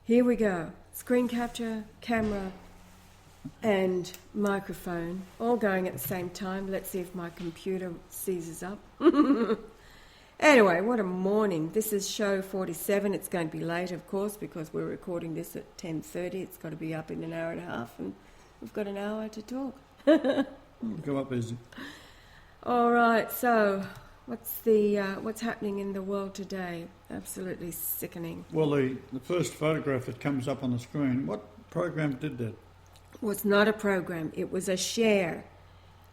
Here we go. Screen capture, camera, and microphone, all going at the same time. Let's see if my computer seizes up. Anyway, what a morning. This is show 47. It's going to be late, of course, because we're recording this at 10:30. It's got to be up in an hour and a half, and we've got an hour to talk. Go up easy. All right, so what's happening in the world today? Absolutely sickening. Well, the first photograph that comes up on the screen, what program did that? Well, it's not a program. It was a share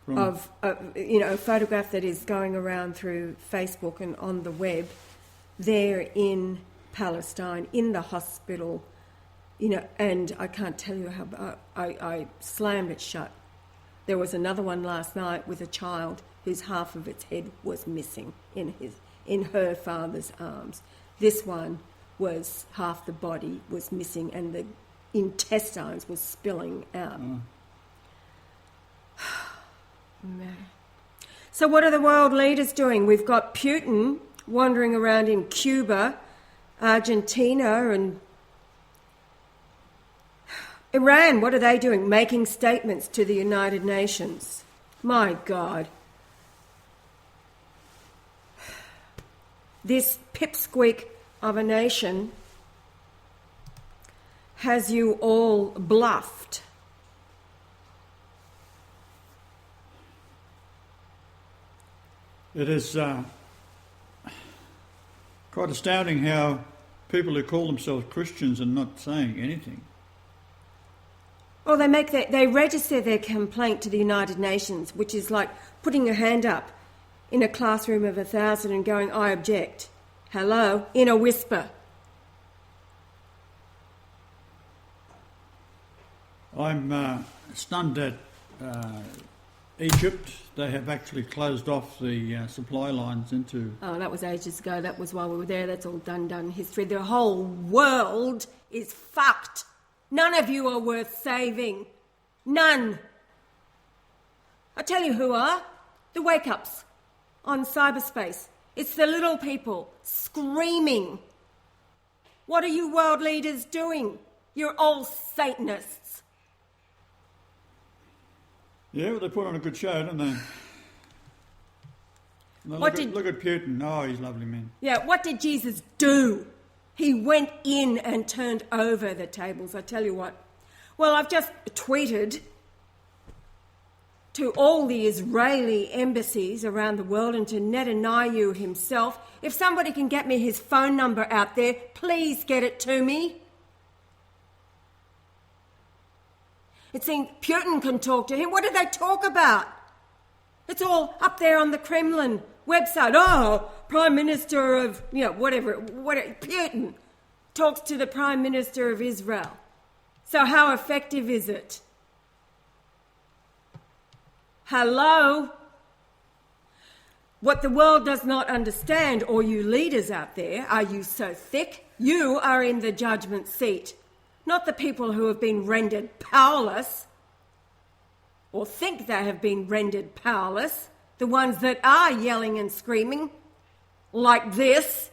of a photograph that is going around through Facebook and on the web there in Palestine, in the hospital, and I can't tell you how I slammed it shut. There was another one last night with a child whose half of its head was missing in her father's arms. This one was half the body was missing and the intestines were spilling out. So what are the world leaders doing? We've got Putin wandering around in Cuba, Argentina, and Iran. What are they doing? Making statements to the United Nations. My God. This pipsqueak of a nation has you all bluffed. It is quite astounding how people who call themselves Christians are not saying anything. Well, they register their complaint to the United Nations, which is like putting your hand up in a classroom of 1,000 and going, I object. Hello, in a whisper. I'm stunned at Egypt. They have actually closed off the supply lines into... Oh, that was ages ago. That was while we were there. That's all done history. The whole world is fucked. None of you are worth saving. None. I tell you who are. The wake-ups on cyberspace. It's the little people screaming. What are you world leaders doing? You're all Satanists. Yeah, well, they put on a good show, don't they? Look at Putin. Oh, he's a lovely man. Yeah, what did Jesus do? He went in and turned over the tables. I tell you what. Well, I've just tweeted to all the Israeli embassies around the world and to Netanyahu himself. If somebody can get me his phone number out there, please get it to me. It seems Putin can talk to him. What did they talk about? It's all up there on the Kremlin website. Oh, Prime Minister of, whatever. Putin talks to the Prime Minister of Israel. So how effective is it? Hello? What the world does not understand, or you leaders out there, are you so thick? You are in the judgment seat. Not the people who have been rendered powerless or think they have been rendered powerless, the ones that are yelling and screaming like this.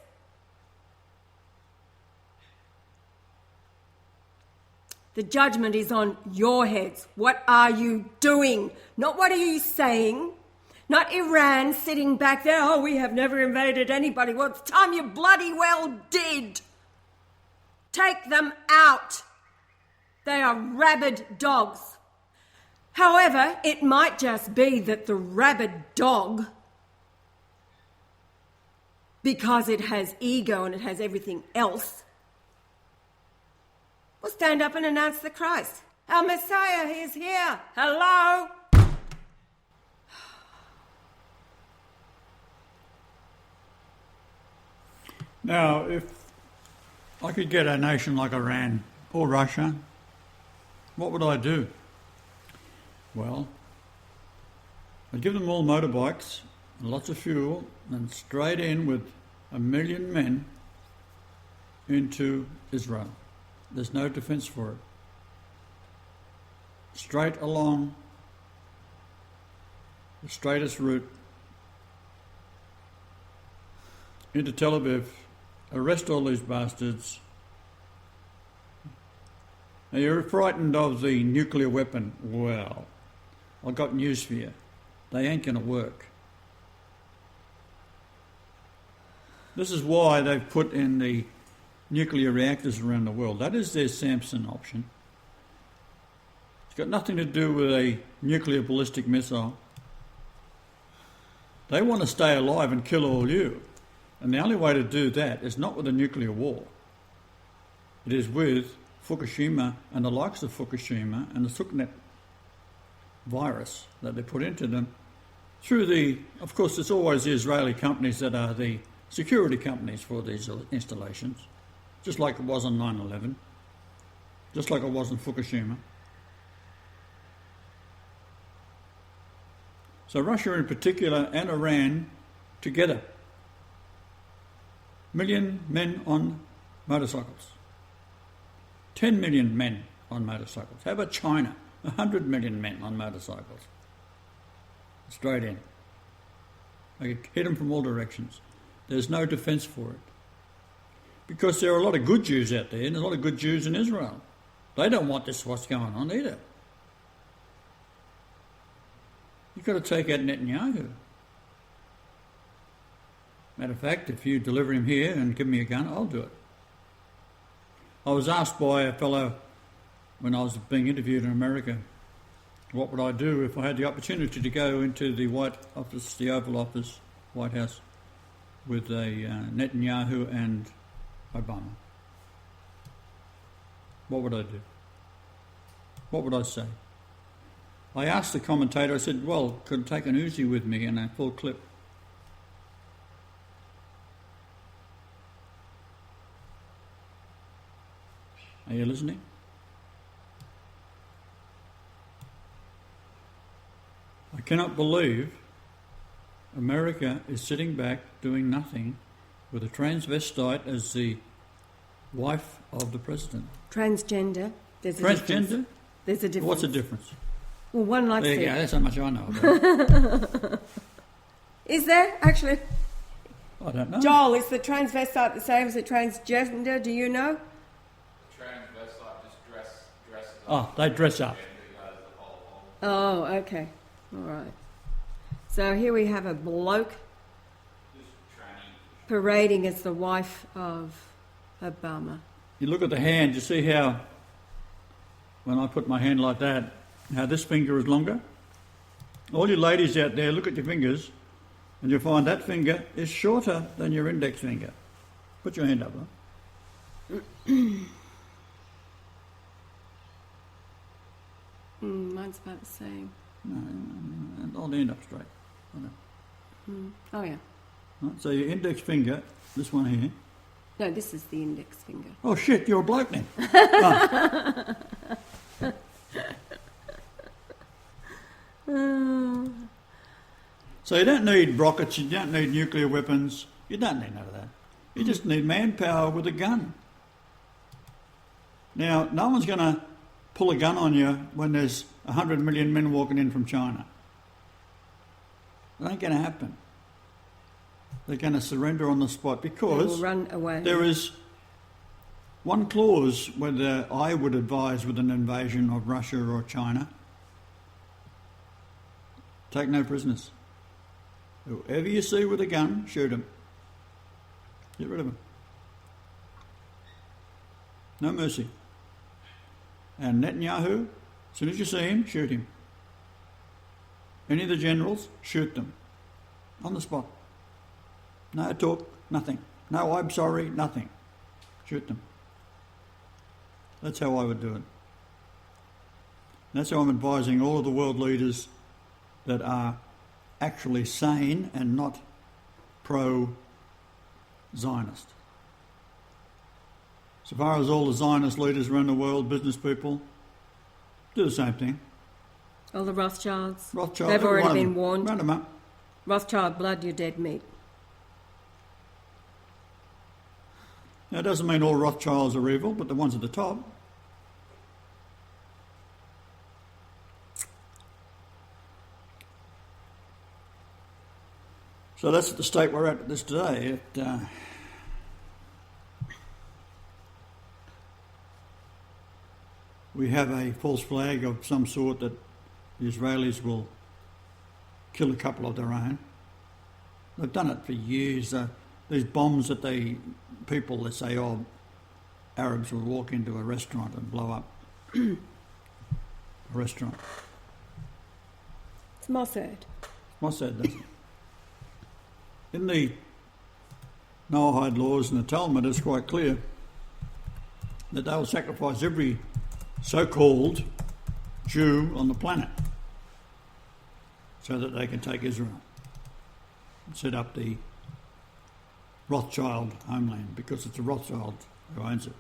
The judgment is on your heads. What are you doing? Not what are you saying? Not Iran sitting back there, oh, we have never invaded anybody. Well, it's time you bloody well did. Take them out. They are rabid dogs. However, it might just be that the rabid dog, because it has ego and it has everything else, will stand up and announce the Christ. Our Messiah, he is here. Hello? Now, if I could get a nation like Iran or Russia, what would I do? Well, I'd give them all motorbikes, lots of fuel, and straight in with 1 million men into Israel. There's no defence for it. Straight along the straightest route into Tel Aviv, arrest all these bastards, Now, you're frightened of the nuclear weapon. Well, I've got news for you. They ain't going to work. This is why they've put in the nuclear reactors around the world. That is their Samson option. It's got nothing to do with a nuclear ballistic missile. They want to stay alive and kill all you. And the only way to do that is not with a nuclear war. It is with Fukushima and the likes of Fukushima and the Suknet virus that they put into them through of course, it's always the Israeli companies that are the security companies for these installations, just like it was on 9/11, just like it was in Fukushima. So Russia in particular and Iran together, 1 million men on motorcycles, 10 million men on motorcycles. How about China? 100 million men on motorcycles. Straight in. They could hit them from all directions. There's no defence for it. Because there are a lot of good Jews out there, and there's a lot of good Jews in Israel. They don't want this what's going on either. You've got to take out Netanyahu. Matter of fact, if you deliver him here and give me a gun, I'll do it. I was asked by a fellow when I was being interviewed in America, what would I do if I had the opportunity to go into the White Office, the Oval Office, White House, with Netanyahu and Obama? What would I do? What would I say? I asked the commentator, I said, well, could I take an Uzi with me and a full clip? Are you listening? I cannot believe America is sitting back doing nothing with a transvestite as the wife of the president. Transgender. There's a Transgender? difference. There's a difference. What's the difference? Well, one likes There you to... go, that's how much I know about it. Is there actually? I don't know. Joel, is the transvestite the same as the transgender? Do you know? Transvestite just dresses up. Oh, they dress up. Oh, okay. All right. So here we have a bloke parading as the wife of Obama. You look at the hand, you see how, when I put my hand like that, how this finger is longer? All you ladies out there, look at your fingers, and you'll find that finger is shorter than your index finger. Put your hand up, huh? Mine's about the same. No, hold the end up straight. Oh, yeah. Right, so your index finger, this one here. No, this is the index finger. Oh shit, you're a bloke then. So you don't need rockets, you don't need nuclear weapons, you don't need none of that. You just need manpower with a gun. Now, no one's going to pull a gun on you when there's 100 million men walking in from China. It ain't going to happen. They're going to surrender on the spot because They will run away. there is one clause whether I would advise with an invasion of Russia or China. Take no prisoners. Whoever you see with a gun, shoot him. Get rid of him. No mercy. And Netanyahu, as soon as you see him, shoot him. Any of the generals, shoot them. On the spot. No talk, nothing. No, I'm sorry, nothing. Shoot them. That's how I would do it. That's how I'm advising all of the world leaders that are actually sane and not pro-Zionist. So far as all the Zionist leaders around the world, business people, do the same thing. All the Rothschilds. Rothschild, They've every one already of been them. warned. Round them up. Rothschild, blood, you're dead meat. Now, it doesn't mean all Rothschilds are evil, but the ones at the top. So that's the state we're at this today. we have a false flag of some sort that the Israelis will kill a couple of their own. They've done it for years. These bombs that people say, oh, Arabs will walk into a restaurant and blow up a restaurant. It's Mossad. Mossad does it. In the Noahide laws and the Talmud, it's quite clear that they will sacrifice every so-called Jew on the planet so that they can take Israel and set up the Rothschild homeland, because it's the Rothschilds who owns it.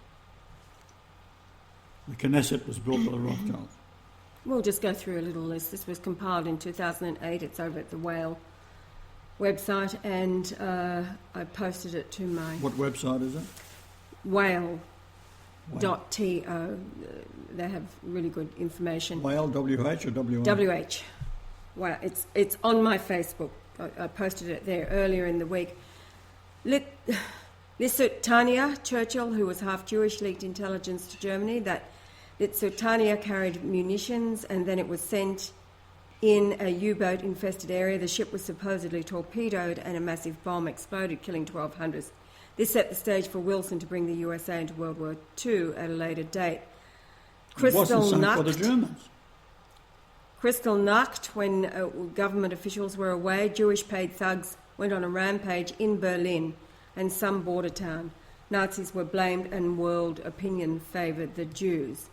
The Knesset was built by the Rothschilds. We'll just go through a little list. This was compiled in 2008. It's over at the Whale website, and I posted it to my... What website is it? Whale.to. They have really good information. Whale, W-H or W-A? W-H. Well, it's on my Facebook. I posted it there earlier in the week. Tanya Churchill, who was half Jewish, leaked intelligence to Germany that Tanya carried munitions, and then it was sent in a U-boat infested area. The ship was supposedly torpedoed and a massive bomb exploded, killing 12 hunters. This set the stage for Wilson to bring the USA into World War II at a later date. Kristallnacht, when government officials were away, Jewish paid thugs went on a rampage in Berlin and some border town. Nazis were blamed and world opinion favoured the Jews.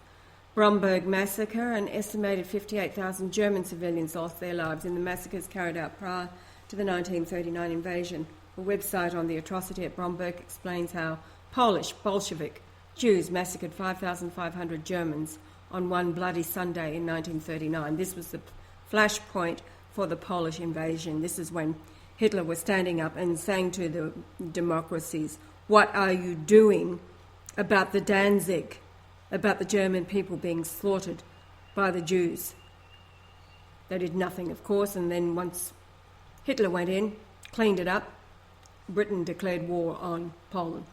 Bromberg massacre, an estimated 58,000 German civilians lost their lives in the massacres carried out prior to the 1939 invasion. A website on the atrocity at Bromberg explains how Polish Bolshevik Jews massacred 5,500 Germans on one bloody Sunday in 1939. This was the flashpoint for the Polish invasion. This is when Hitler was standing up and saying to the democracies, what are you doing about the Danzig, about the German people being slaughtered by the Jews? They did nothing, of course, and then once Hitler went in, cleaned it up, Britain declared war on Poland.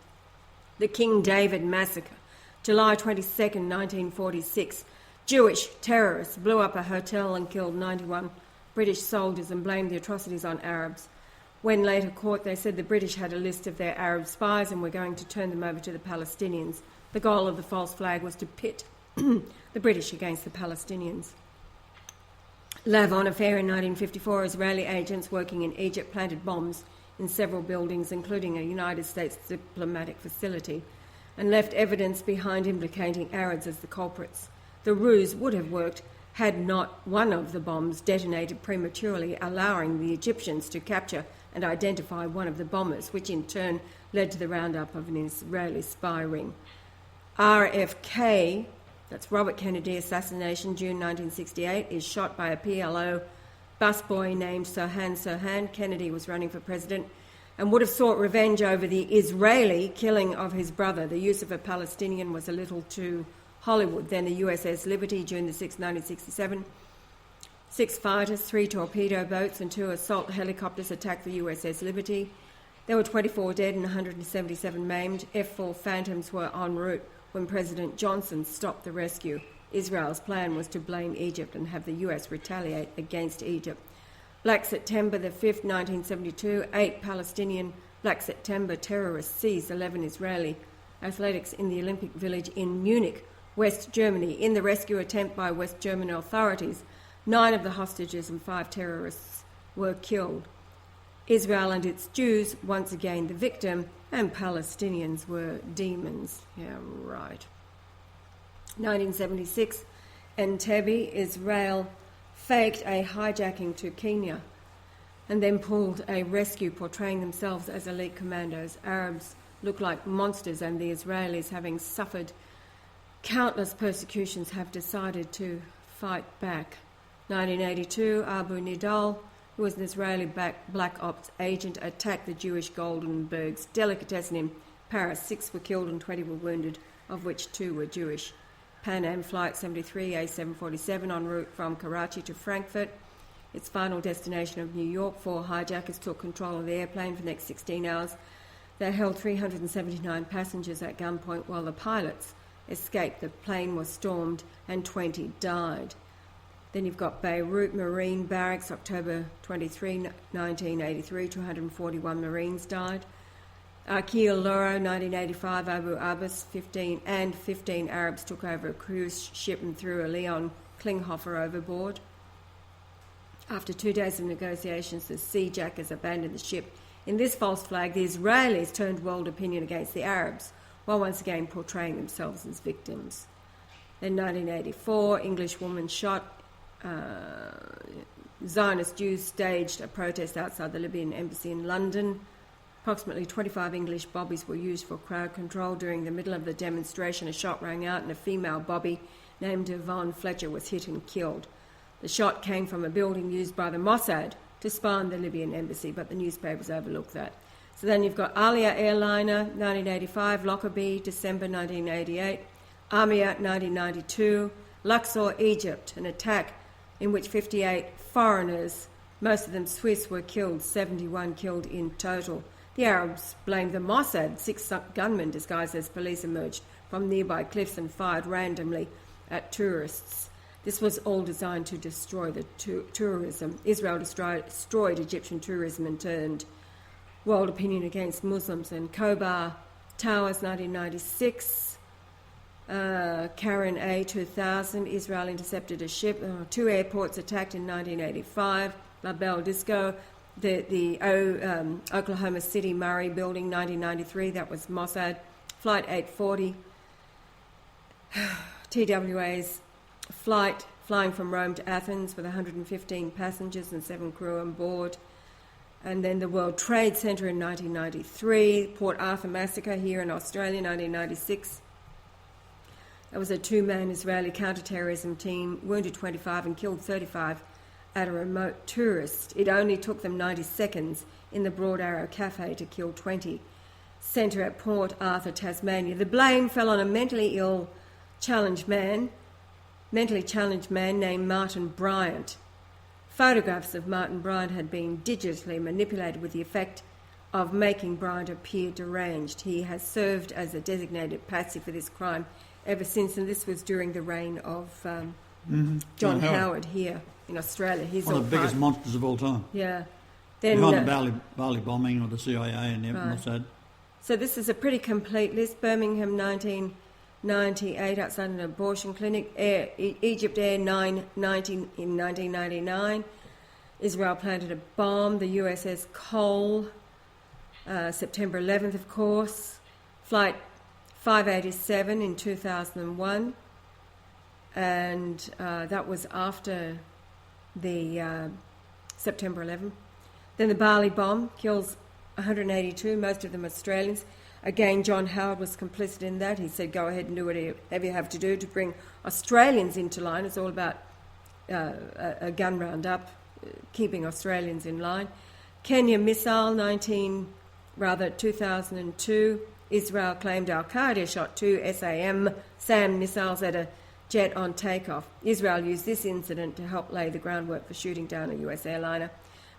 The King David Massacre, July 22nd, 1946. Jewish terrorists blew up a hotel and killed 91 British soldiers and blamed the atrocities on Arabs. When later caught, they said the British had a list of their Arab spies and were going to turn them over to the Palestinians. The goal of the false flag was to pit the British against the Palestinians. Lavon affair in 1954, Israeli agents working in Egypt planted bombs in several buildings, including a United States diplomatic facility, and left evidence behind implicating Arabs as the culprits. The ruse would have worked had not one of the bombs detonated prematurely, allowing the Egyptians to capture and identify one of the bombers, which in turn led to the roundup of an Israeli spy ring. RFK, that's Robert Kennedy assassination, June 1968, is shot by a PLO busboy named Sirhan Sirhan. Kennedy was running for president and would have sought revenge over the Israeli killing of his brother. The use of a Palestinian was a little too Hollywood. Then the USS Liberty, June the 6th, 1967. 6 fighters, 3 torpedo boats and 2 assault helicopters attacked the USS Liberty. There were 24 dead and 177 maimed. F-4 Phantoms were en route when President Johnson stopped the rescue. Israel's plan was to blame Egypt and have the US retaliate against Egypt. Black September the 5th, 1972, 8 Palestinian Black September terrorists seized 11 Israeli athletics in the Olympic Village in Munich, West Germany. In the rescue attempt by West German authorities, 9 of the hostages and 5 terrorists were killed. Israel and its Jews, once again the victim, and Palestinians were demons. Yeah, right. 1976, Entebbe, Israel faked a hijacking to Kenya and then pulled a rescue portraying themselves as elite commandos. Arabs look like monsters, and the Israelis, having suffered countless persecutions, have decided to fight back. 1982, Abu Nidal, who was an Israeli black ops agent, attacked the Jewish Goldenberg's delicatessen in Paris. 6 were killed and 20 were wounded, of which 2 were Jewish. Pan Am Flight 73 A747 en route from Karachi to Frankfurt, its final destination of New York. 4 hijackers took control of the airplane for the next 16 hours. They held 379 passengers at gunpoint while the pilots escaped. The plane was stormed and 20 died. Then you've got Beirut Marine Barracks, October 23, 1983, 241 Marines died. Akil Loro, 1985, Abu Abbas, 15 Arabs took over a cruise ship and threw a Leon Klinghoffer overboard. After 2 days of negotiations, the sea jackers abandoned the ship. In this false flag, the Israelis turned world opinion against the Arabs, while once again portraying themselves as victims. Then 1984, English woman shot. Zionist Jews staged a protest outside the Libyan embassy in London. Approximately 25 English bobbies were used for crowd control. During the middle of the demonstration, a shot rang out and a female bobby named Yvonne Fletcher was hit and killed. The shot came from a building used by the Mossad to spy on the Libyan embassy, but the newspapers overlooked that. So then you've got Alia Airliner, 1985, Lockerbie, December 1988, Amia, 1992, Luxor, Egypt, an attack in which 58 foreigners, most of them Swiss, were killed, 71 killed in total. The Arabs blamed the Mossad. 6 gunmen disguised as police emerged from nearby cliffs and fired randomly at tourists. This was all designed to destroy the tourism. Israel destroyed Egyptian tourism and turned world opinion against Muslims. And Khobar Towers, 1996. Karen A, 2000. Israel intercepted a ship. 2 airports attacked in 1985. La Belle Disco. The Oklahoma City Murray building, 1993. That was Mossad. Flight 840. TWA's flight flying from Rome to Athens with 115 passengers and 7 crew on board. And then the World Trade Center in 1993. Port Arthur massacre here in Australia, 1996. That was a 2-man Israeli counter-terrorism team, wounded 25 and killed 35 at a remote tourist. It only took them 90 seconds in the Broad Arrow Cafe to kill 20. Centre at Port Arthur, Tasmania. The blame fell on a mentally challenged man named Martin Bryant. Photographs of Martin Bryant had been digitally manipulated with the effect of making Bryant appear deranged. He has served as a designated patsy for this crime ever since, and this was during the reign of John Howard here in Australia. He's one of the biggest monsters of all time. Yeah. Then, behind the Bali bombing or the CIA and everything Mossad. So this is a pretty complete list. Birmingham, 1998, outside an abortion clinic. Egypt Air 990 in 1999. Israel planted a bomb. The USS Cole, September 11th, of course. Flight 587 in 2001. And that was after the September 11th. Then the Bali bomb kills 182, most of them Australians. Again, John Howard was complicit in that. He said, go ahead and do whatever you have to do to bring Australians into line. It's all about a gun roundup, keeping Australians in line. Kenya missile, 2002. Israel claimed Al-Qaeda shot 2 SAM missiles at a jet on takeoff. Israel used this incident to help lay the groundwork for shooting down a US airliner.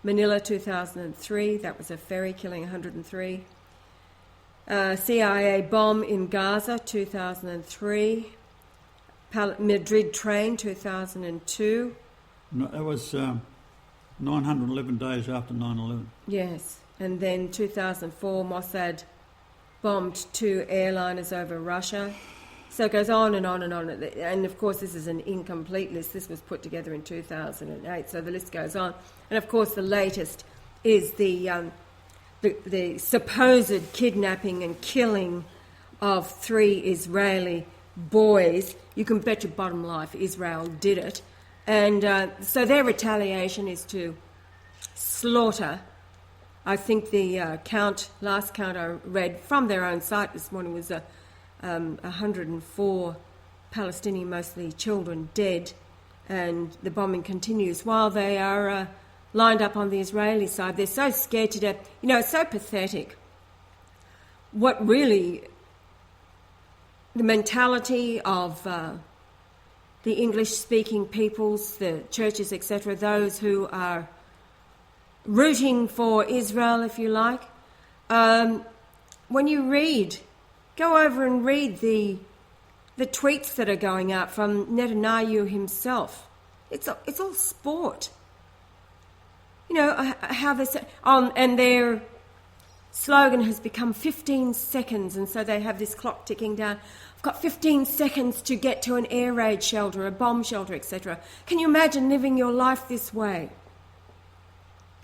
Manila, 2003, that was a ferry killing 103. CIA bomb in Gaza, 2003. Madrid train, 2002. No, that was 911 days after 9/11. Yes, and then 2004, Mossad bombed 2 airliners over Russia. So it goes on and on and on. And of course, this is an incomplete list. This was put together in 2008, so the list goes on. And of course, the latest is the supposed kidnapping and killing of 3 Israeli boys. You can bet your bottom life Israel did it. And so their retaliation is to slaughter. I think the last count I read from their own site this morning was 104 Palestinian, mostly children, dead, and the bombing continues while they are lined up on the Israeli side. They're so scared to death. You know, it's so pathetic. What really, the mentality of the English-speaking peoples, the churches, etc., those who are rooting for Israel, if you like, when you read, go over and read the the tweets that are going out from Netanyahu himself. It's all sport. You know, how they say, and their slogan has become 15 seconds, and so they have this clock ticking down. I've got 15 seconds to get to an air raid shelter, a bomb shelter, etc. Can you imagine living your life this way?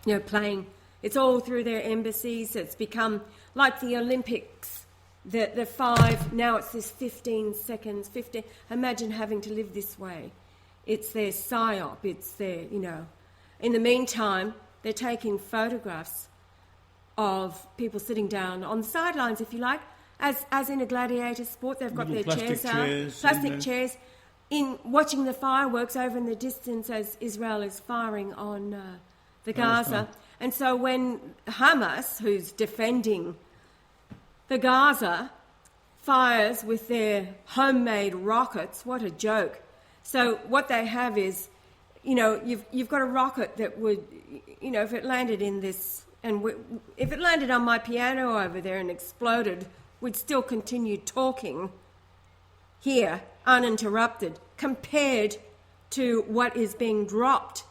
You know, playing, it's all through their embassies. It's become like the Olympics, the 5, now it's this 15 seconds, 15. Imagine having to live this way. It's their psyop, it's their, you know. In the meantime, they're taking photographs of people sitting down on the sidelines, if you like, as in a gladiator sport. They've got their chairs out, plastic chairs, in watching the fireworks over in the distance as Israel is firing on the Gaza. And so when Hamas, who's defending the Gaza, fires with their homemade rockets, what a joke. So what they have is, you know, you've got a rocket that would, you know, if it landed in this, and if it landed on my piano over there and exploded, we'd still continue talking here, uninterrupted, compared to what is being dropped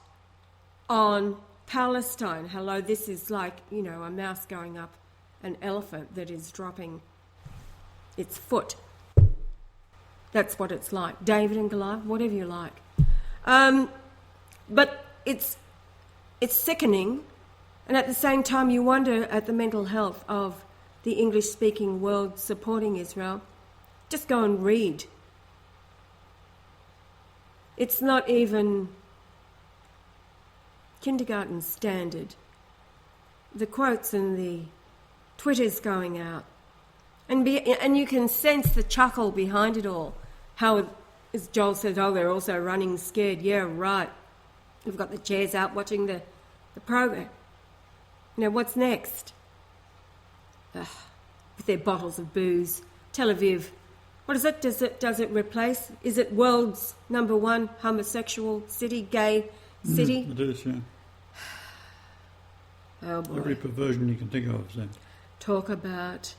on Palestine. Hello, this is like, you know, a mouse going up an elephant that is dropping its foot. That's what it's like. David and Goliath, whatever you like. But it's sickening, and at the same time you wonder at the mental health of the English-speaking world supporting Israel. Just go and read. It's not even kindergarten standard. The quotes and the Twitters going out. And you can sense the chuckle behind it all. How, as Joel says, they're also running scared. Yeah, right. We've got the chairs out watching the program. You know, what's next? With their bottles of booze. Tel Aviv. What is it? Does it replace? Is it world's #1 homosexual city, gay city? It is, yeah. Oh boy. Every perversion you can think of. So. Talk about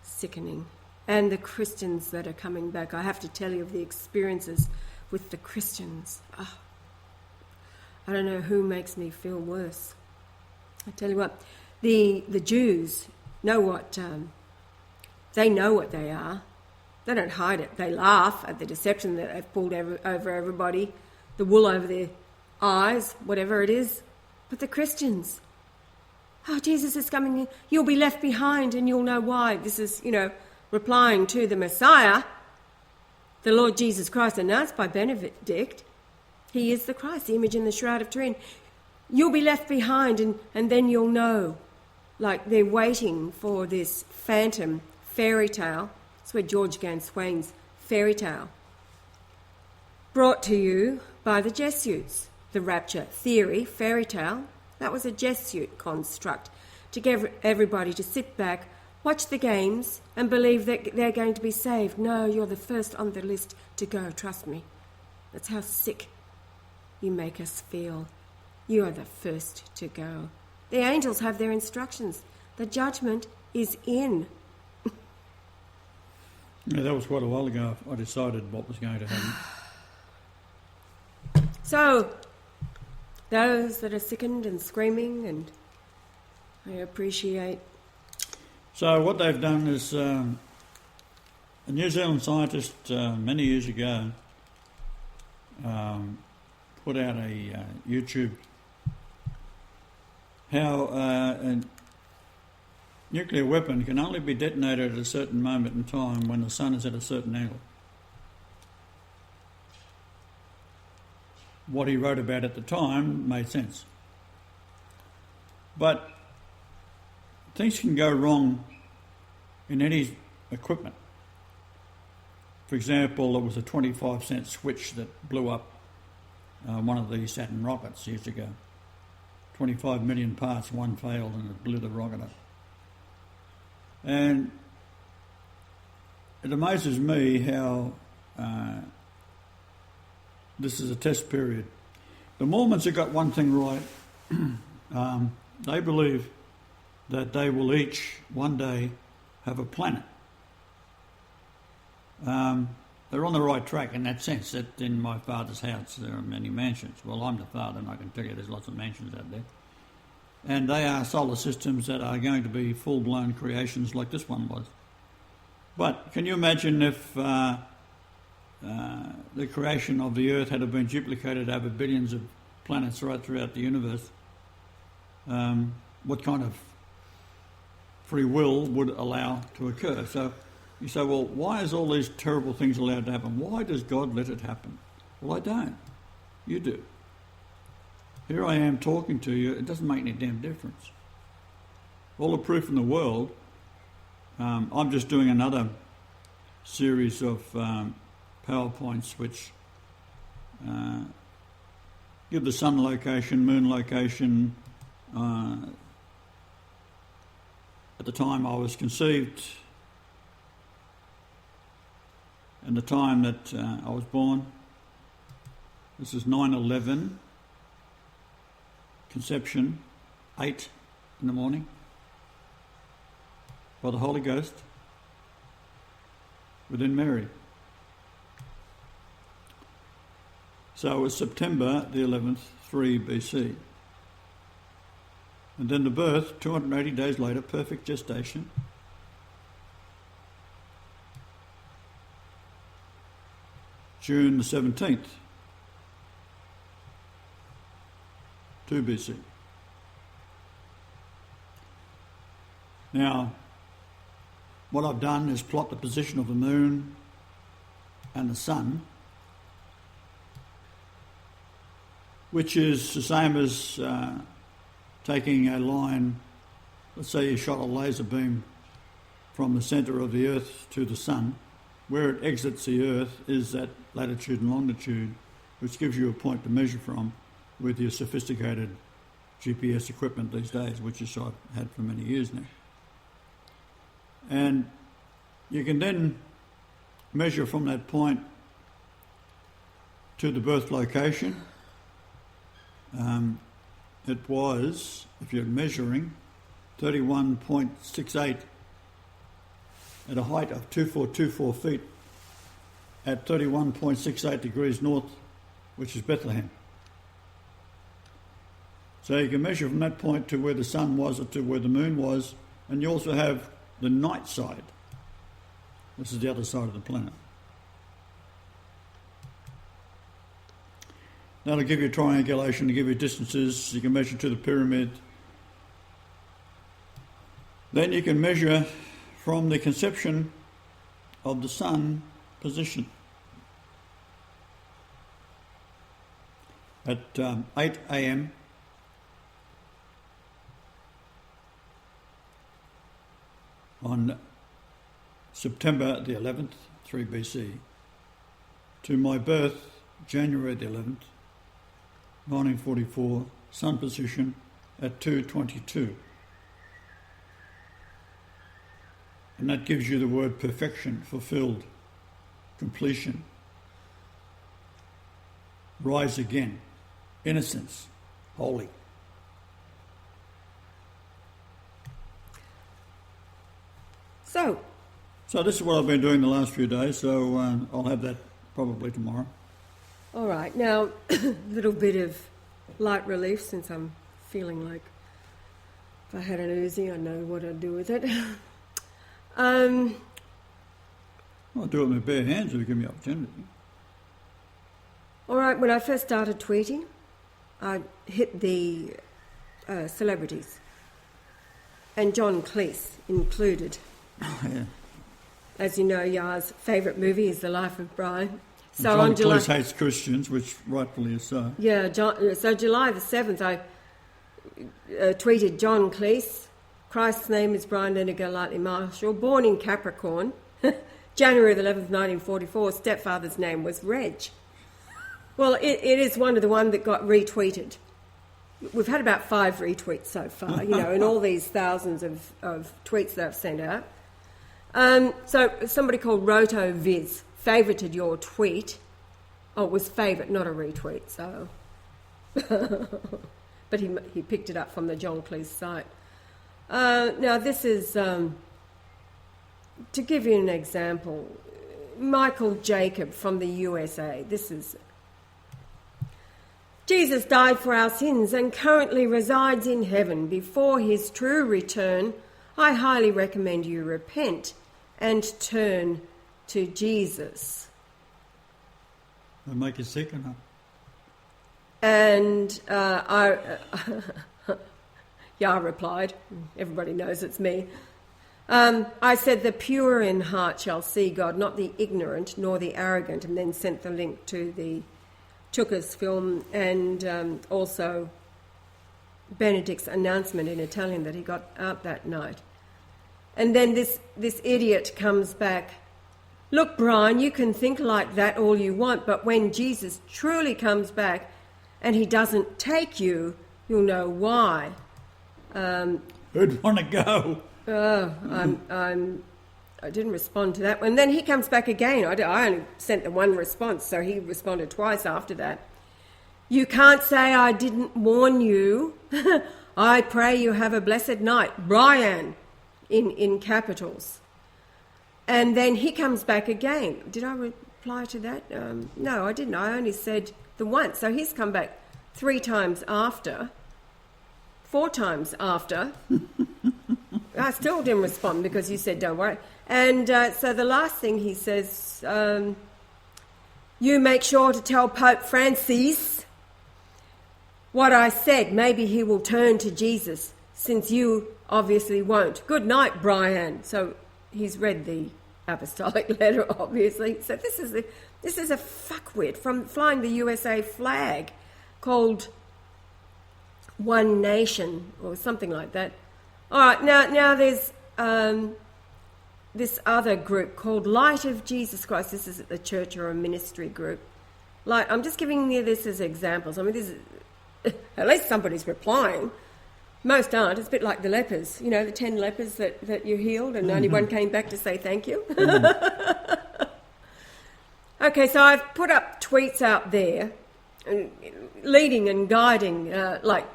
sickening. And the Christians that are coming back. I have to tell you of the experiences with the Christians. Oh, I don't know who makes me feel worse. I tell you what, the Jews know what, they know what they are. They don't hide it. They laugh at the deception that they've pulled over everybody, the wool over their eyes, whatever it is. But the Christians, oh, Jesus is coming in. You'll be left behind and you'll know why. This is, you know, replying to the Messiah, the Lord Jesus Christ, announced by Benedict. He is the Christ, the image in the Shroud of Turin. You'll be left behind and then you'll know. Like they're waiting for this phantom fairy tale. That's where George Gans Swain's fairy tale. Brought to you by the Jesuits. The rapture theory, fairy tale, that was a Jesuit construct to get everybody to sit back, watch the games and believe that they're going to be saved. No, you're the first on the list to go, trust me. That's how sick you make us feel. You are the first to go. The angels have their instructions. The judgment is in. Yeah, that was quite a while ago. I decided what was going to happen. So, those that are sickened and screaming, and I appreciate. So what they've done is a New Zealand scientist many years ago put out a YouTube how a nuclear weapon can only be detonated at a certain moment in time when the sun is at a certain angle. What he wrote about at the time made sense. But things can go wrong in any equipment. For example, there was a 25-cent switch that blew up one of the Saturn rockets years ago. 25 million parts, one failed and it blew the rocket up. And it amazes me how this is a test period. The Mormons have got one thing right. They believe that they will each one day have a planet. they're on the right track in that sense, that in my Father's house there are many mansions. Well, I'm the Father, and I can tell you there's lots of mansions out there. And they are solar systems that are going to be full-blown creations like this one was. But can you imagine if the creation of the Earth had been duplicated over billions of planets right throughout the universe? What kind of free will would allow to occur? So you say, well, why is all these terrible things allowed to happen? Why does God let it happen? Well, I don't. You do. Here I am talking to you. It doesn't make any damn difference. All the proof in the world. I'm just doing another series of PowerPoints which give the sun location, moon location, at the time I was conceived and the time that I was born. This is 9/11, conception, 8 in the morning, by the Holy Ghost, within Mary. So it was September the 11th, 3 BC. And then the birth, 280 days later, perfect gestation. June the 17th, 2 BC. Now, what I've done is plot the position of the moon and the sun, which is the same as taking a line, let's say you shot a laser beam from the centre of the Earth to the sun. Where it exits the Earth is that latitude and longitude, which gives you a point to measure from with your sophisticated GPS equipment these days, which is I've had for many years now. And you can then measure from that point to the birth location. It was, if you're measuring, 31.68 at a height of 2424 feet at 31.68 degrees north, which is Bethlehem. So you can measure from that point to where the sun was or to where the moon was, and you also have the night side. This is the other side of the planet. That'll give you triangulation, to give you distances. You can measure to the pyramid. Then you can measure from the conception of the sun position. At 8 a.m. on September the 11th, 3 BC, to my birth, January the 11th, 1944, sun position at 2:22. And that gives you the word perfection, fulfilled, completion, rise again, innocence, holy. So this is what I've been doing the last few days, so I'll have that probably tomorrow. All right, now a little bit of light relief, since I'm feeling like if I had an Uzi, I know what I'd do with it. I'll do it with my bare hands if you give me opportunity. All right, when I first started tweeting, I hit the celebrities, and John Cleese included. Oh, yeah. As you know, Yar's favourite movie is The Life of Brian. So John on July, Cleese hates Christians, which rightfully is so. Yeah, so July the 7th, I tweeted John Cleese. Christ's name is Brian Leonard Golightly Marshall, born in Capricorn, January the 11th, 1944. Stepfather's name was Reg. Well, it is one of the ones that got retweeted. We've had about 5 retweets so far, in all these thousands of tweets that I've sent out. So somebody called RotoViz favorited your tweet. Oh, it was favourite, not a retweet, so... But he picked it up from the John Cleese site. Now, this is... to give you an example, Michael Jacob from the USA. This is... Jesus died for our sins and currently resides in heaven. Before his true return, I highly recommend you repent and turn to Jesus. It'll make you sick enough. And I replied, everybody knows it's me. I said, the pure in heart shall see God, not the ignorant nor the arrogant, and then sent the link to the Chukas film and also Benedict's announcement in Italian that he got out that night. And then this idiot comes back, look, Brian, you can think like that all you want, but when Jesus truly comes back and he doesn't take you, you'll know why. Who'd want to go? I didn't respond to that one. Then he comes back again. I only sent the one response, so he responded twice after that. You can't say I didn't warn you. I pray you have a blessed night. Brian, in capitals. And then he comes back again. Did I reply to that? No, I didn't. I only said the once. So he's come back 3 times after, 4 times after. I still didn't respond because you said don't worry. And so the last thing he says, you make sure to tell Pope Francis what I said. Maybe he will turn to Jesus, since you obviously won't. Good night, Brian. So he's read the Apostolic Letter, obviously. So this is a fuckwit from flying the USA flag called One Nation or something like that. All right, now there's this other group called Light of Jesus Christ. This is at the church or a ministry group. I'm just giving you this as examples. I mean, this is, at least somebody's replying. Most aren't. It's a bit like the lepers, the 10 lepers that you healed and only one came back to say thank you. Okay, so I've put up tweets out there leading and guiding,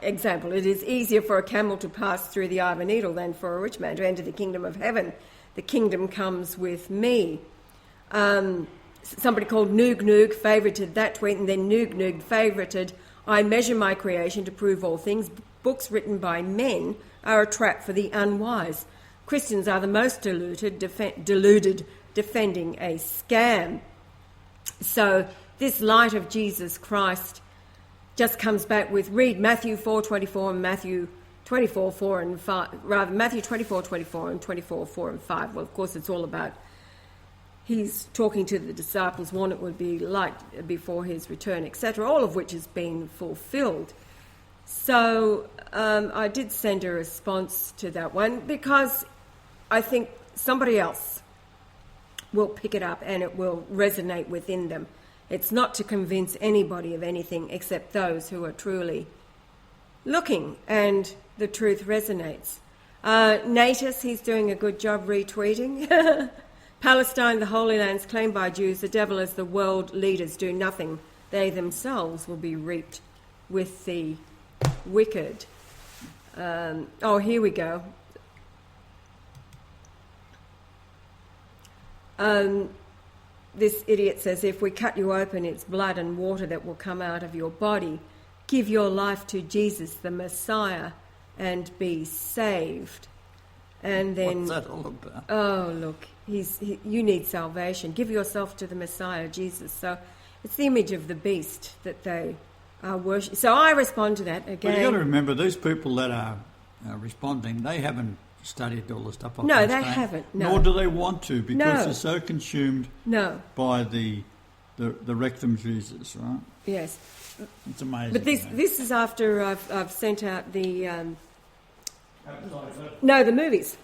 example, it is easier for a camel to pass through the eye of a needle than for a rich man to enter the kingdom of heaven. The kingdom comes with me. Somebody called Noog Noog favorited that tweet, and then Noog Noog favorited, I measure my creation to prove all things. Books written by men are a trap for the unwise. Christians are the most deluded, defending a scam. So this Light of Jesus Christ just comes back with read Matthew 4:24 and Matthew 24:4 and 5, rather Matthew 24:24 and 24:4 and 5. Well, of course, it's all about he's talking to the disciples, what it would be like before his return, etc., all of which has been fulfilled. So I did send a response to that one because I think somebody else will pick it up and it will resonate within them. It's not to convince anybody of anything except those who are truly looking, and the truth resonates. Natus, he's doing a good job retweeting. Palestine, the Holy Lands claimed by Jews, the devil as the world leaders do nothing. They themselves will be reaped with the wicked. Here we go. This idiot says, if we cut you open, it's blood and water that will come out of your body. Give your life to Jesus, the Messiah, and be saved. And then, what's that all about? Oh, look, you need salvation. Give yourself to the Messiah, Jesus. So it's the image of the beast that they are worshipping. So I respond to that again. Well, you've got to remember, these people that are responding, they haven't studied all the stuff. No, they haven't. No. Nor do they want to, because they're so consumed by the rectum Jesus, right? Yes. It's amazing. But this is after I've sent out the the movies.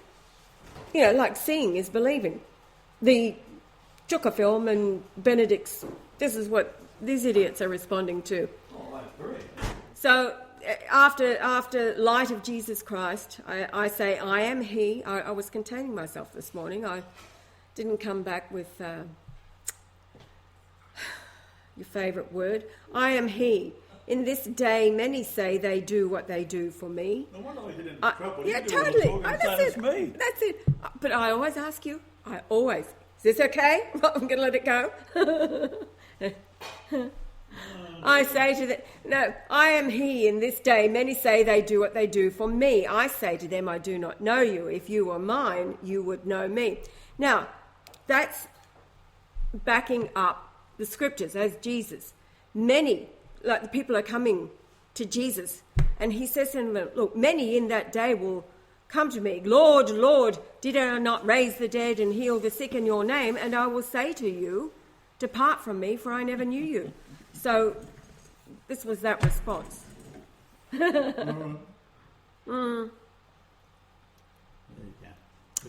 Like seeing is believing. The Chuka film and Benedict's. This is what these idiots are responding to. Oh, that's great. So after Light of Jesus Christ, I say, I am he. I was containing myself this morning. I didn't come back with your favourite word. I am he. In this day, many say they do what they do for me. No wonder we get into trouble. Yeah, totally. That's That's it. But I always ask you, I always Is this okay? I'm going to let it go. I say to them, no, I am he in this day. Many say they do what they do for me. I say to them, I do not know you. If you were mine, you would know me. Now, that's backing up the scriptures as Jesus. Many, like the people are coming to Jesus, and he says to them, look, many in that day will come to me, Lord, Lord, did I not raise the dead and heal the sick in your name? And I will say to you, depart from me, for I never knew you. So this was that response. There you go.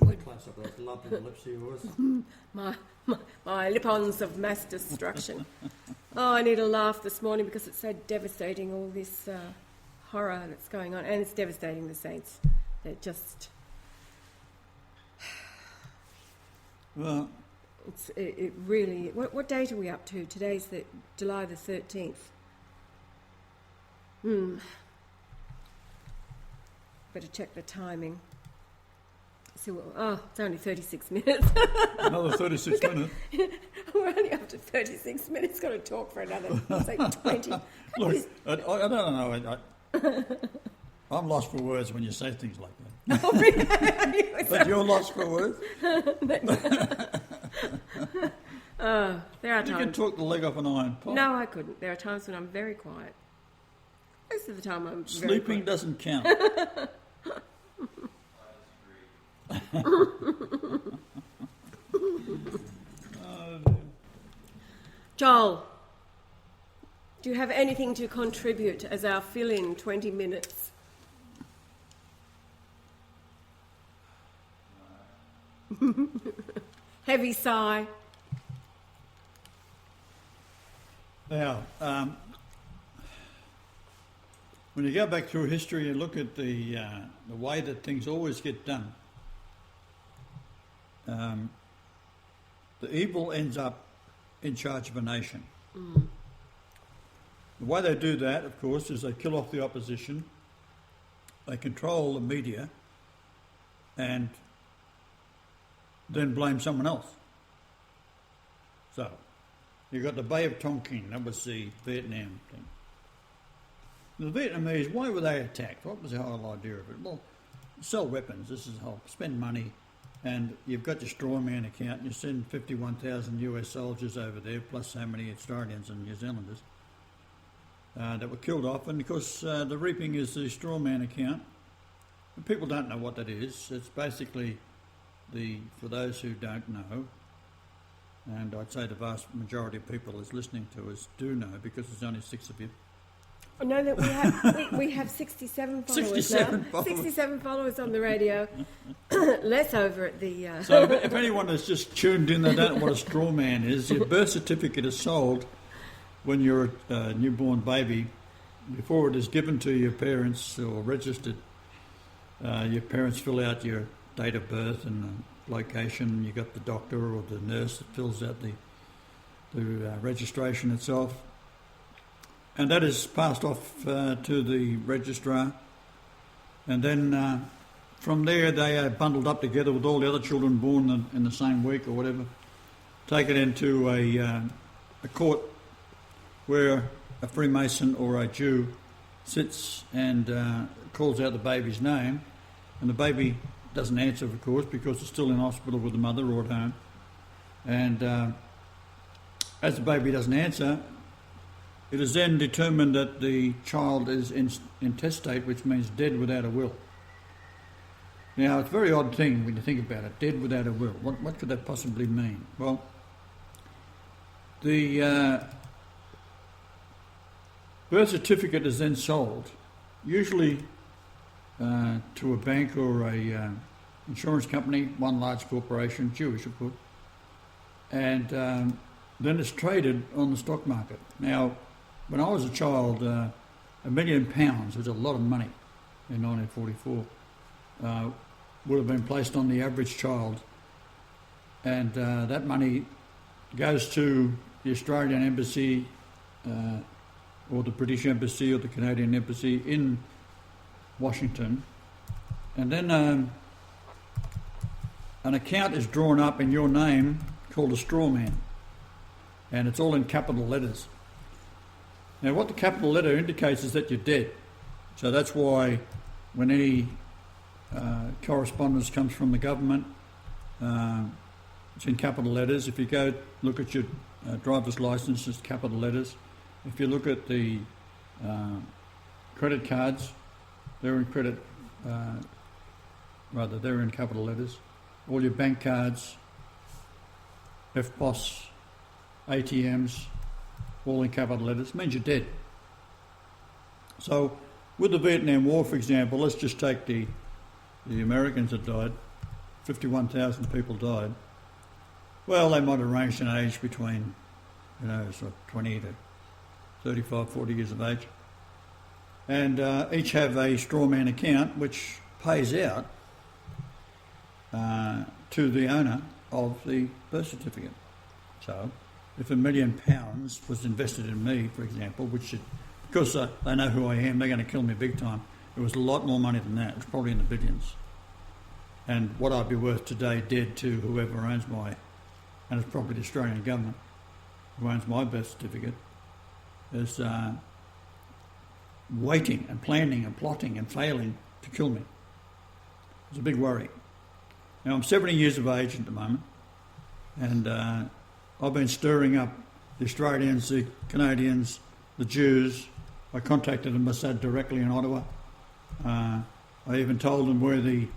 Good close up those lump in the lips of yours. My lip-ons of mass destruction. Oh, I need a laugh this morning because it's so devastating, all this horror that's going on. And it's devastating the saints. They're just... Well, it really... What date are we up to? Today's July the 13th. Better check the timing. So, it's only 36 minutes. another 36 minutes. We're only up to 36 minutes. Got to talk for another, say, 20. Look, I don't know. I'm lost for words when you say things like that. Oh, really? But you're lost for words? There are times. You can talk the leg off an iron pot. No, I couldn't. There are times when I'm very quiet. Most of the time I'm very Sleeping quiet. doesn't count. Joel, do you have anything to contribute as our fill-in 20 minutes? Heavy sigh. Now, when you go back through history and look at the way that things always get done, the evil ends up in charge of a nation. The way they do that, of course, is they kill off the opposition, they control the media, and then blame someone else. So, you've got the Bay of Tonkin, that was the Vietnam thing. The Vietnamese, why were they attacked? What was the whole idea of it? Well, sell weapons, this is the whole, spend money, and you've got your strawman account, and you send 51,000 US soldiers over there, plus so many Australians and New Zealanders that were killed off, and of course the reaping is the strawman account. And people don't know what that is. It's basically for those who don't know, and I'd say the vast majority of people that's listening to us do know, because there's only 6 of you. I know that we have 67 followers 67 now. followers. 67 followers on the radio. Less over at the... So if anyone has just tuned in, they don't know what a straw man is. Your birth certificate is sold when you're a newborn baby. Before it is given to your parents or registered, your parents fill out your date of birth and the location. You got the doctor or the nurse that fills out the registration itself. And that is passed off to the registrar. And then from there they are bundled up together with all the other children born in the same week or whatever, taken into a court where a Freemason or a Jew sits and calls out the baby's name. And the baby doesn't answer, of course, because it's still in hospital with the mother or at home. And as the baby doesn't answer, it is then determined that the child is intestate, which means dead without a will. Now, it's a very odd thing when you think about it, dead without a will. What could that possibly mean? Well, the birth certificate is then sold, usually to a bank or a insurance company, one large corporation, Jewish of course, and then it's traded on the stock market. Now, when I was a child, £1 million, which was a lot of money in 1944, would have been placed on the average child, and that money goes to the Australian Embassy or the British Embassy or the Canadian Embassy in Washington, and then an account is drawn up in your name called a straw man, and it's all in capital letters. Now, what the capital letter indicates is that you're dead. So that's why when any correspondence comes from the government, it's in capital letters. If you go look at your driver's license, it's capital letters. If you look at the credit cards, they're in they're in capital letters. All your bank cards, FPOS, ATMs, all in capital letters. It means you're dead. So with the Vietnam War, for example, let's just take the Americans that died. 51,000 people died. Well, they might have ranged in age between, sort of 20 to 35, 40 years of age. And each have a strawman account which pays out to the owner of the birth certificate. So if £1 million was invested in me, for example, because they know who I am, they're going to kill me big time. It was a lot more money than that. It was probably in the billions. And what I'd be worth today, dead to whoever owns and it's probably the Australian government who owns my birth certificate, is waiting and planning and plotting and failing to kill me. It's a big worry. Now, I'm 70 years of age at the moment, and I've been stirring up the Australians, the Canadians, the Jews. I contacted the Mossad directly in Ottawa. I even told them where the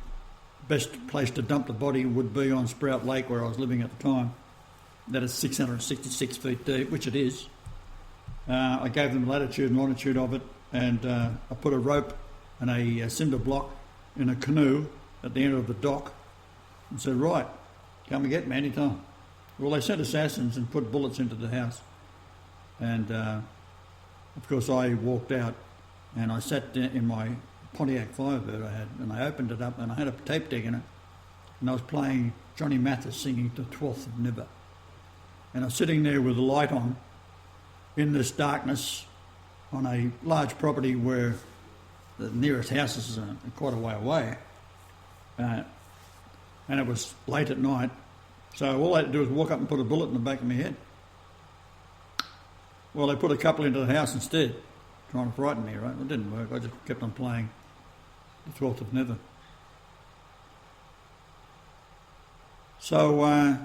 best place to dump the body would be on Sprout Lake, where I was living at the time. That is 666 feet deep, which it is. I gave them the latitude and longitude of it, and I put a rope and a cinder block in a canoe at the end of the dock and said, right, come and get me anytime. Well, they sent assassins and put bullets into the house. And, of course, I walked out and I sat in my Pontiac Firebird I had, and I opened it up and I had a tape deck in it, and I was playing Johnny Mathis singing The 12th of Never. And I was sitting there with the light on in this darkness on a large property where the nearest houses are quite a way away. And it was late at night, so all I had to do was walk up and put a bullet in the back of my head. Well, they put a couple into the house instead, trying to frighten me, right? It didn't work. I just kept on playing The 12th of Never. So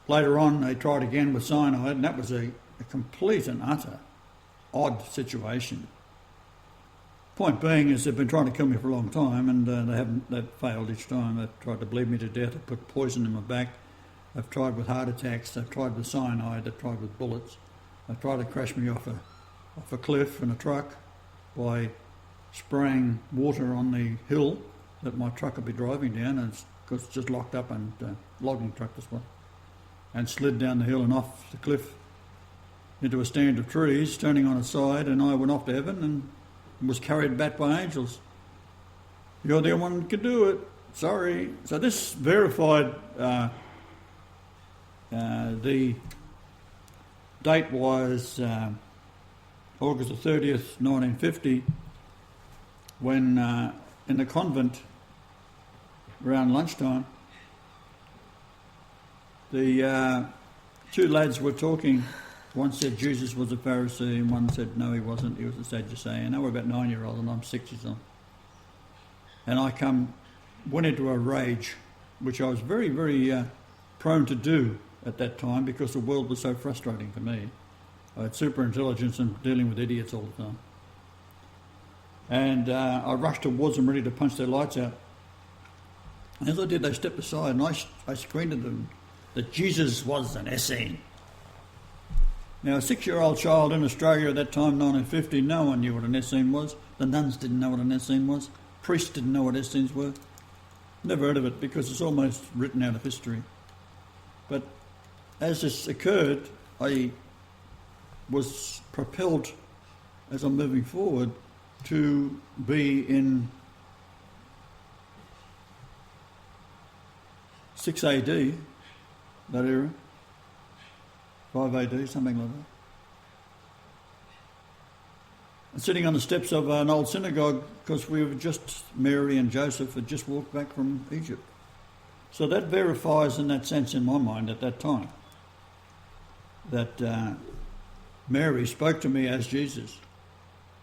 later on, they tried again with cyanide, and that was a complete and utter odd situation. Point being is they've been trying to kill me for a long time, and they've failed each time. They've tried to bleed me to death, they've put poison in my back, they've tried with heart attacks, they've tried with cyanide, they've tried with bullets, they've tried to crash me off a cliff in a truck by spraying water on the hill that my truck would be driving down, and it's just locked up, and logging truck this one, and slid down the hill and off the cliff into a stand of trees, turning on its side, and I went off to heaven and was carried back by angels. You're the only one who could do it. Sorry. So this verified the date was August the 30th, 1950, when in the convent around lunchtime, the two lads were talking. One said Jesus was a Pharisee, and one said no, he wasn't, he was a Sadducean. They were about 9-year-olds, and I'm 6 years old. And I went into a rage, which I was very, very prone to do at that time because the world was so frustrating to me. I had super intelligence and dealing with idiots all the time. And I rushed towards them ready to punch their lights out. And as I did, they stepped aside, and I screamed at them that Jesus was an Essene. Now, a 6-year-old child in Australia at that time, 1950, no one knew what an Essene was. The nuns didn't know what an Essene was. Priests didn't know what Essenes were. Never heard of it because it's almost written out of history. But as this occurred, I was propelled, as I'm moving forward, to be in 6 AD, that era. 5 AD, something like that. And sitting on the steps of an old synagogue because Mary and Joseph had just walked back from Egypt. So that verifies in that sense in my mind at that time. that Mary spoke to me as Jesus,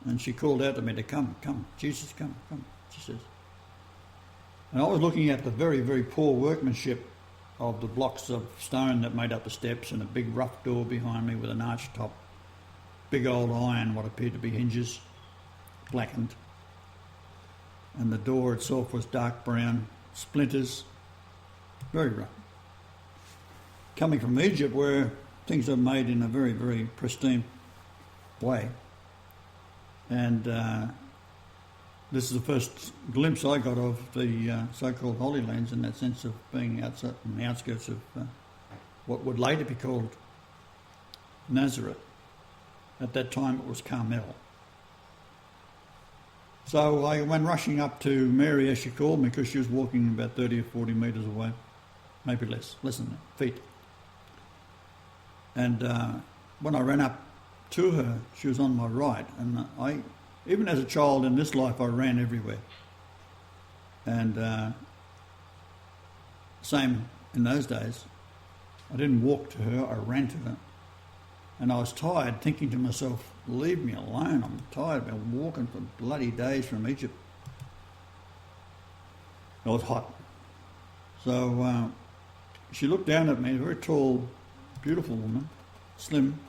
and she called out to me to come, Jesus, come, she says. And I was looking at the very, very poor workmanship of the blocks of stone that made up the steps and a big rough door behind me with an arched top, big old iron, what appeared to be hinges, blackened. And the door itself was dark brown, splinters, very rough. Coming from Egypt, where things are made in a very, very pristine way. And this is the first glimpse I got of the so-called Holy Lands, in that sense of being outside on the outskirts of what would later be called Nazareth. At that time it was Carmel. So I went rushing up to Mary, as she called me, because she was walking about 30 or 40 metres away, maybe less than that, feet. And when I ran up to her, she was on my right, and even as a child in this life, I ran everywhere. And same in those days. I didn't walk to her, I ran to her. And I was tired, thinking to myself, leave me alone, I'm tired, I've been walking for bloody days from Egypt. It was hot. So she looked down at me, a very tall, beautiful woman, slim.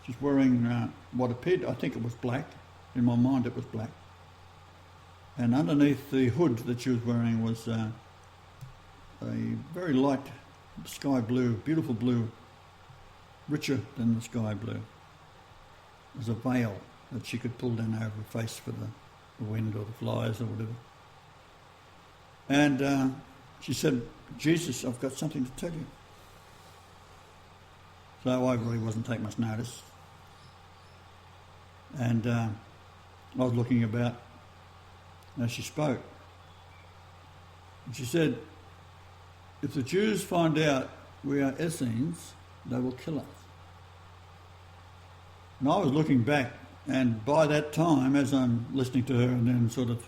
She's wearing what appeared, I think it was black. In my mind it was black. And underneath the hood that she was wearing was a very light sky blue, beautiful blue, richer than the sky blue. It was a veil that she could pull down over her face for the wind or the flies or whatever. And she said, Jesus, I've got something to tell you. So I really wasn't taking much notice. And I was looking about as she spoke. And she said, if the Jews find out we are Essenes, they will kill us. And I was looking back, and by that time, as I'm listening to her and then sort of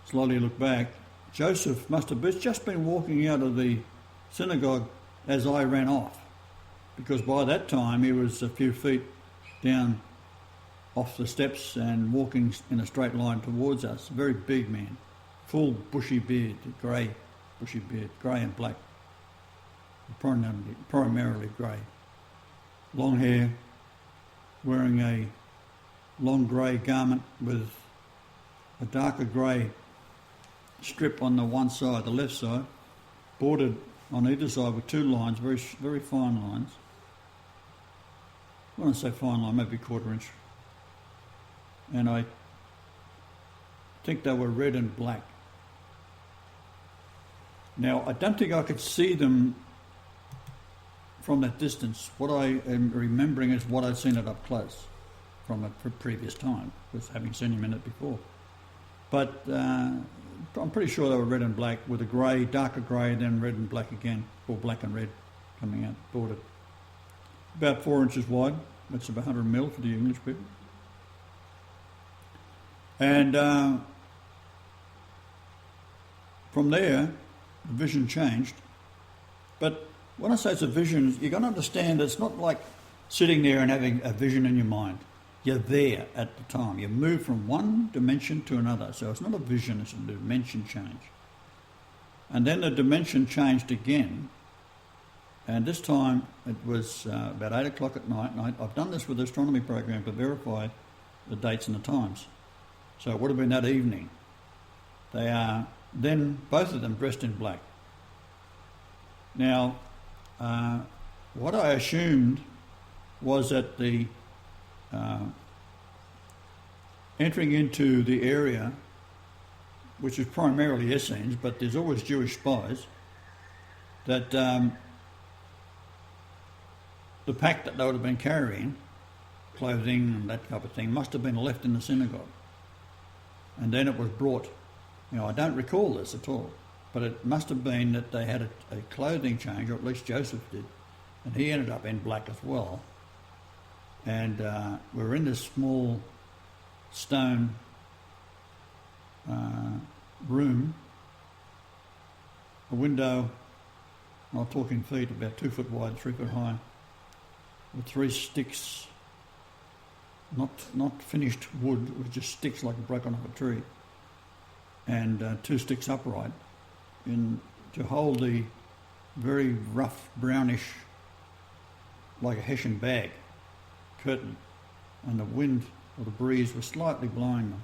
slowly look back, Joseph must have just been walking out of the synagogue as I ran off, because by that time he was a few feet down off the steps and walking in a straight line towards us. A very big man, full bushy beard, grey bushy beard, grey and black, primarily grey. Long hair, wearing a long grey garment with a darker grey strip on the one side, the left side, bordered on either side with two lines, very, very fine lines. When I say fine line, maybe quarter inch. And I think they were red and black. Now, I don't think I could see them from that distance. What I am remembering is what I'd seen it up close from a previous time, with having seen him in it before. But I'm pretty sure they were red and black, with a grey, darker grey, then red and black again, or black and red coming out, bordered. About 4 inches wide. That's about 100 mil for the English people. And from there, the vision changed. But when I say it's a vision, you've got to understand it's not like sitting there and having a vision in your mind. You're there at the time. You move from one dimension to another. So it's not a vision, it's a dimension change. And then the dimension changed again. And this time it was about 8 o'clock at night. And I've done this with the astronomy program to verify the dates and the times. So it would have been that evening. They are then, both of them, dressed in black. Now, what I assumed was that the entering into the area, which is primarily Essenes, but there's always Jewish spies, that the pack that they would have been carrying, clothing and that type of thing, must have been left in the synagogue. And then it was brought. I don't recall this at all, but it must have been that they had a clothing change, or at least Joseph did, and he ended up in black as well. And we were in this small stone room, a window not talking feet, about 2 foot wide, 3 foot high, with 3 sticks, not finished wood, it was just sticks like broken off a tree, and 2 sticks upright, to hold the very rough brownish, like a Hessian bag, curtain, and the wind or the breeze was slightly blowing them.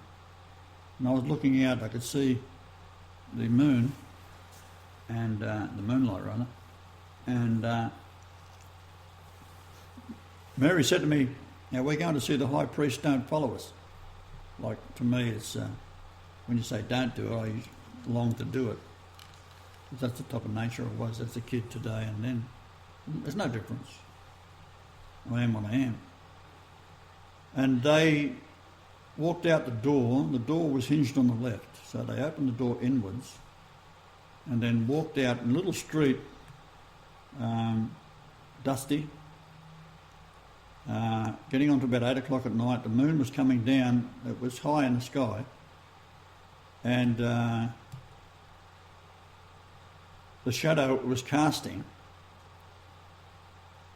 And I was looking out, I could see the moon, and the moonlight rather, and Mary said to me, "Now we're going to see the high priest, don't follow us." Like, to me, it's when you say don't do it, I long to do it. That's the type of nature I was as a kid today and then. There's no difference. I am what I am. And they walked out the door. The door was hinged on the left, so they opened the door inwards and then walked out in a little street, dusty, getting on to about 8 o'clock at night. The moon was coming down. It was high in the sky. And the shadow it was casting,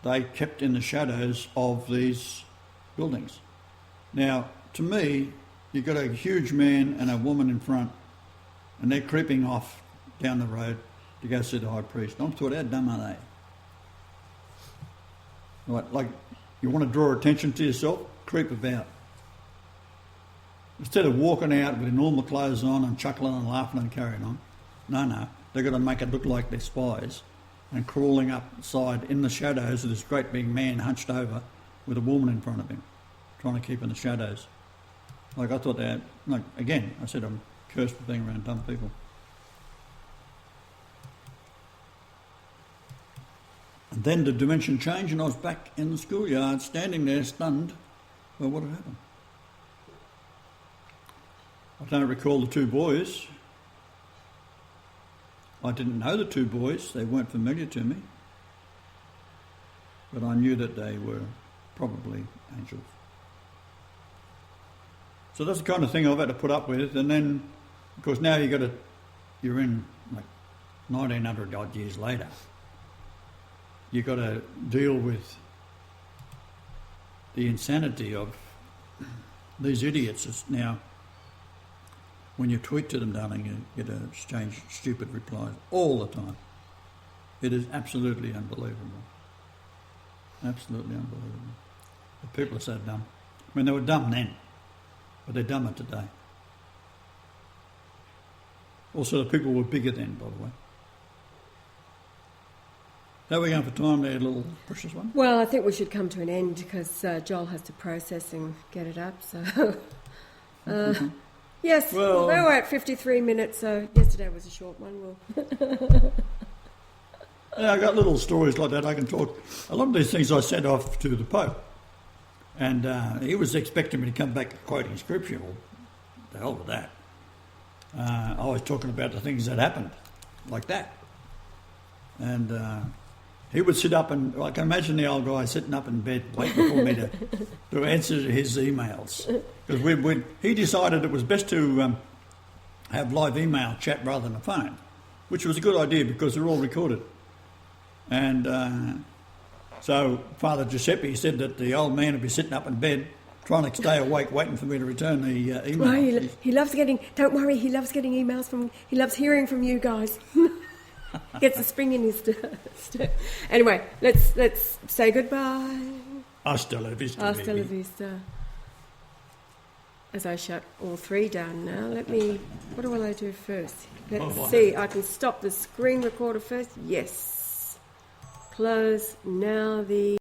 they kept in the shadows of these buildings. Now, to me, you've got a huge man and a woman in front, and they're creeping off down the road to go see the high priest. I thought, how dumb are they? Like you want to draw attention to yourself, creep about. Instead of walking out with normal clothes on and chuckling and laughing and carrying on, no, they've got to make it look like they're spies and crawling upside in the shadows of this great big man hunched over with a woman in front of him, trying to keep in the shadows. Like, I thought that, like, again, I said I'm cursed for being around dumb people. And then the dimension changed and I was back in the schoolyard, standing there stunned by what had happened. I don't recall the 2 boys. I didn't know the 2 boys. They weren't familiar to me. But I knew that they were probably angels. So that's the kind of thing I've had to put up with. And then, of course, now you're in like 1900 odd years later. You've got to deal with the insanity of these idiots. It's now, when you tweet to them, darling, you get to exchange stupid replies all the time. It is absolutely unbelievable. Absolutely unbelievable. The people are so dumb. I mean, they were dumb then, but they're dumber today. Also, the people were bigger then, by the way. How are we going for time there, little precious one? Well, I think we should come to an end because Joel has to process and get it up. So, yes, well, we're at 53 minutes, so yesterday was a short one. Yeah, I got little stories like that I can talk. A lot of these things I sent off to the Pope, and he was expecting me to come back quoting scripture. Well, the hell with that. I was talking about the things that happened, like that. And he would sit up and, I can imagine the old guy sitting up in bed waiting for me to answer his emails. Because he decided it was best to have live email chat rather than a phone, which was a good idea because they're all recorded. And so Father Giuseppe said that the old man would be sitting up in bed trying to stay awake, waiting for me to return the email. Well, he loves getting, don't worry, he loves getting emails he loves hearing from you guys. Gets a spring in his step. Anyway, let's say goodbye. Hasta la vista, Hasta baby. la vista. As I shut all 3 down now, what will I do first? Let's see, I can stop the screen recorder first. Yes. Close now the